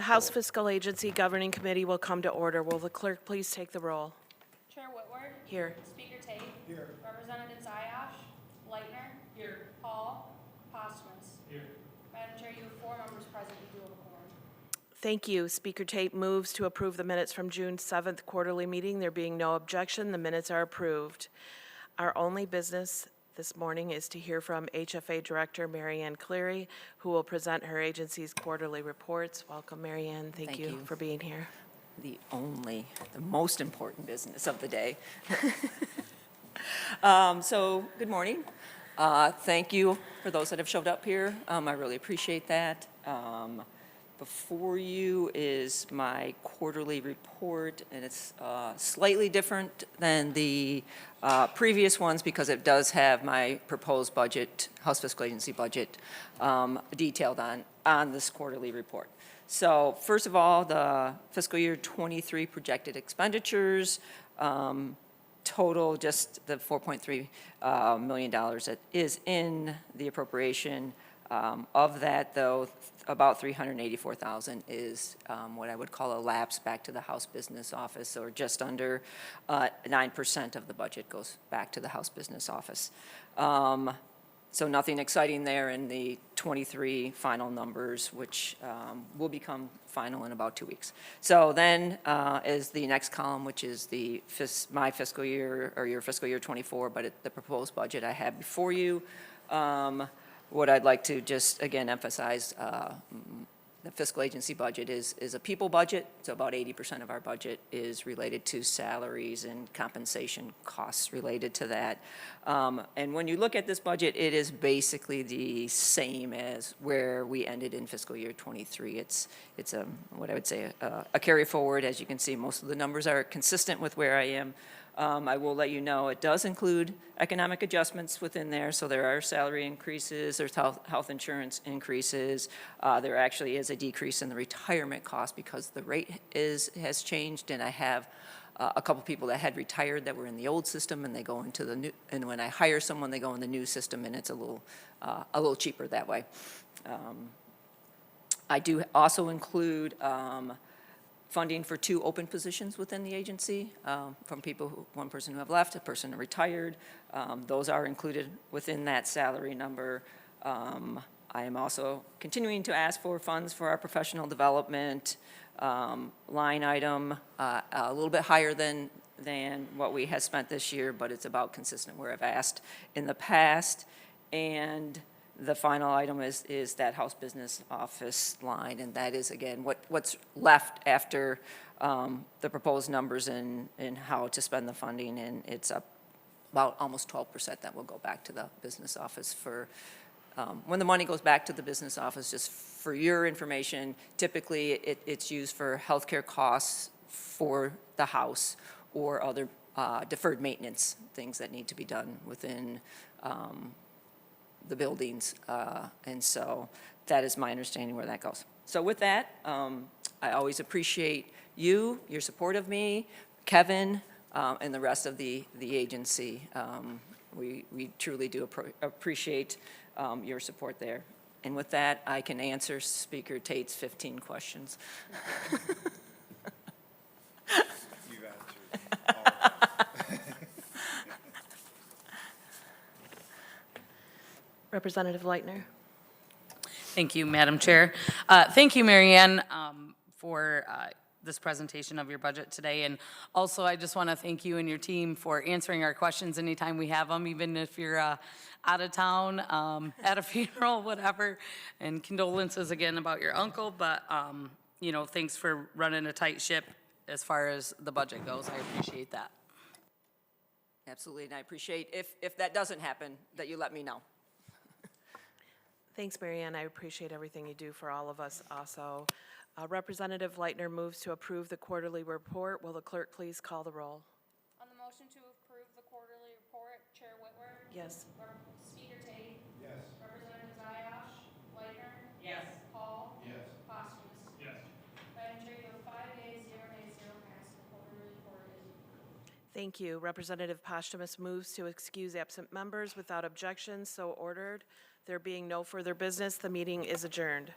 The House Fiscal Agency Governing Committee will come to order. Will the clerk please take the roll? Chair Whitworth. Here. Speaker Tate. Here. Representatives Ayash, Leitner. Here. Hall. Postmus. Here. Madam Chair, you have 4 members present. You do have a quorum. Thank you. Speaker Tate moves to approve the minutes from June 7th quarterly meeting. There being no objection, the minutes are approved. Our only business this morning is to hear from HFA Director Mary Ann Cleary, who will present her agency's quarterly reports. Welcome, Mary Ann. Thank you for being here. The most important business of the day. So, good morning. Thank you for those that have showed up here. I really appreciate that. Before you is my quarterly report, and it's slightly different than the previous ones because it does have my proposed budget, House Fiscal Agency budget, detailed on this quarterly report. So first of all, the fiscal year 23 projected expenditures, total just the $4.3 million that is in the appropriation. Of that, though, about $384,000 is what I would call a lapse back to the House Business Office, or just under 9% of the budget goes back to the House Business Office. So nothing exciting there in the 23 final numbers, which will become final in about 2 weeks. So then is the next column, which is my fiscal year, or your fiscal year 24, but the proposed budget I have before you. What I'd like to just, again, emphasize, the fiscal agency budget is a people budget, so about 80% of our budget is related to salaries and compensation costs related to that. And when you look at this budget, it is basically the same as where we ended in fiscal year 23. It's what I would say a carry forward. As you can see, most of the numbers are consistent with where I am. I will let you know it does include economic adjustments within there, so there are salary increases, there's health insurance increases. There actually is a decrease in the retirement cost because the rate has changed, and I have a couple people that had retired that were in the old system, and they go into the new, and when I hire someone, they go in the new system, and it's a little cheaper that way. I do also include funding for 2 open positions within the agency, from one person who have left, a person who retired. Those are included within that salary number. I am also continuing to ask for funds for our professional development line item, a little bit higher than what we have spent this year, but it's about consistent where I've asked in the past. And the final item is that House Business Office line, and that is, again, what's left after the proposed numbers and how to spend the funding, and it's up about almost 12% that will go back to the business office for, when the money goes back to the business office, just for your information, typically it's used for healthcare costs for the house or other deferred maintenance, things that need to be done within the buildings, and so that is my understanding where that goes. So with that, I always appreciate your support of me, Kevin, and the rest of the agency. We truly do appreciate your support there. And with that, I can answer Speaker Tate's 15 questions. You've answered all of them. Representative Leitner. Thank you, Madam Chair. Thank you, Mary Ann, for this presentation of your budget today. And also, I just want to thank you and your team for answering our questions anytime we have them, even if you're out of town, at a funeral, whatever. And condolences again about your uncle, but you know, thanks for running a tight ship as far as the budget goes. I appreciate that. Absolutely, and I appreciate if that doesn't happen, that you let me know. Thanks, Mary Ann. I appreciate everything you do for all of us also. Representative Leitner moves to approve the quarterly report. Will the clerk please call the roll? On the motion to approve the quarterly report, Chair Whitworth. Yes. Speaker Tate. Yes. Representatives Ayash, Leitner. Yes. Hall. Yes. Postmus. Yes. Madam Chair, you have 5 ayes, 0 nays, 0 passed. The quarterly report is approved. Thank you. Representative Posthumus moves to excuse absent members without objection. So ordered. There being no further business, the meeting is adjourned.